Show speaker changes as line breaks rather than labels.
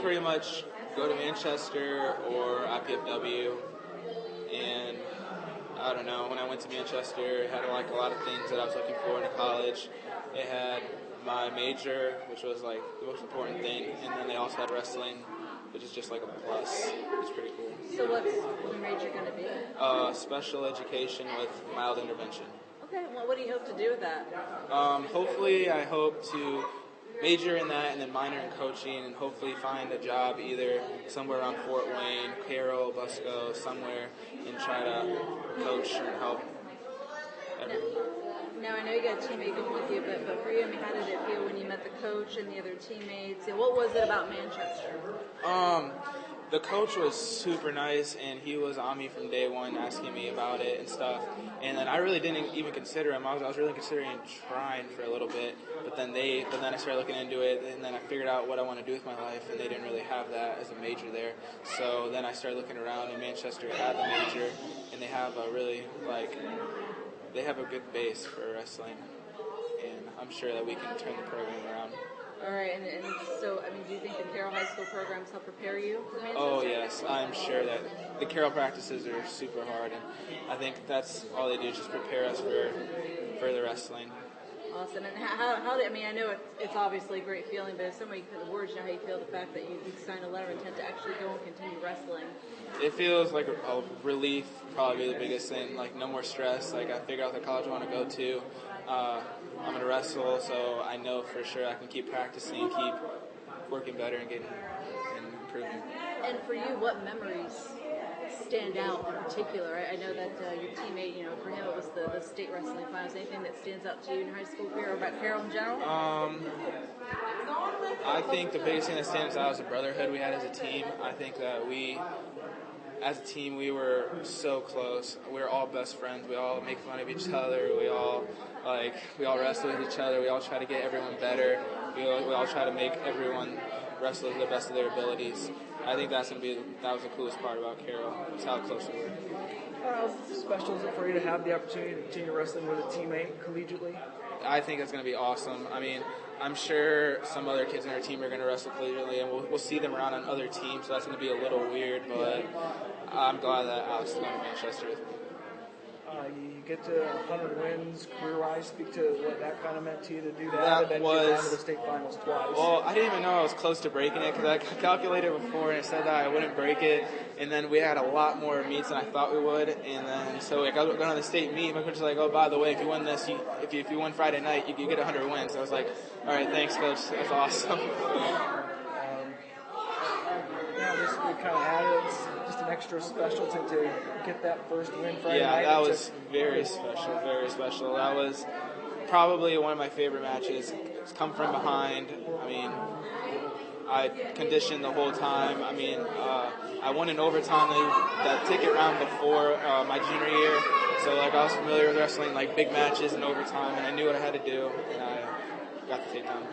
pretty much go to Manchester or IPFW, and I don't know, when I went to Manchester, it had like a lot of things that I was looking for in college. It had my major, which was like the most important thing, and then they also had wrestling, which is just like a plus. It's pretty cool.
So what's your major going to be?
Special education with mild intervention.
Okay, well, what do you hope to do with that?
Hopefully, I hope to major in that and then minor in coaching, and hopefully find a job either somewhere around Fort Wayne, Carroll, Busco, somewhere, and try to coach and help everyone.
Now, I know you got a teammate going with you, but for you, I mean, how did it feel when you met the coach and the other teammates? And what was it about Manchester?
The coach was super nice, and he was on me from day one, asking me about it and stuff. And then I really didn't even consider him. I was really considering trying for a little bit, but then I started looking into it, and then I figured out what I want to do with my life, and they didn't really have that as a major there. So then I started looking around, and Manchester had the major, and they have a really they have a good base for wrestling, and I'm sure that we can turn the program around.
All right, and so, I mean, do you think the Carroll High School programs help prepare you for Manchester?
Oh, yes. I'm sure that the Carroll practices are super hard, and I think that's all they do, just prepare us for the wrestling.
Awesome. And how did, I mean, I know it's obviously a great feeling, but if somebody could put the words, you know, how you feel the fact that you signed a letter of intent to actually go and continue wrestling?
It feels like a relief, probably the biggest thing. Like, no more stress. Like, I figured out the college I want to go to. I'm going to wrestle, so I know for sure I can keep practicing, keep working better and improving.
And for you, what memories stand out in particular? I know that your teammate, you know, for him it was the state wrestling finals. Anything that stands out to you in your high school career or about Carroll in general?
I think the biggest thing that stands out is the brotherhood we had as a team. I think that as a team, we were so close. We were all best friends. We all make fun of each other. We all wrestle with each other. We all try to get everyone better. We all try to make everyone wrestle to the best of their abilities. I think that was the coolest part about Carroll, is how close we were.
How special is it for you to have the opportunity to continue wrestling with a teammate collegiately?
I think it's going to be awesome. I mean, I'm sure some other kids in our team are going to wrestle collegiately, and we'll see them around on other teams, so that's going to be a little weird, but I'm glad that Alex is going to Manchester with me.
You get to 100 wins career-wise. Speak to what that kind of meant to you to do that.
That
and then
was
get down to the state finals twice.
Well, I didn't even know I was close to breaking it because I calculated before and it said that I wouldn't break it. And then we had a lot more meets than I thought we would. And then so like I was going to the state meet. My coach was like, "Oh, by the way, if you win this, if you win Friday night, you get 100 wins." So I was like, "All right, thanks, coach. That's awesome."
Just we kind of added just an extra special to get that first win Friday night.
Yeah, that was very special, very special. That was probably one of my favorite matches. It's come from behind. I mean, I conditioned the whole time. I mean, I won in overtime that ticket round before my junior year. So, like, I was familiar with wrestling, like, big matches in overtime, and I knew what I had to do, and I got the takedown.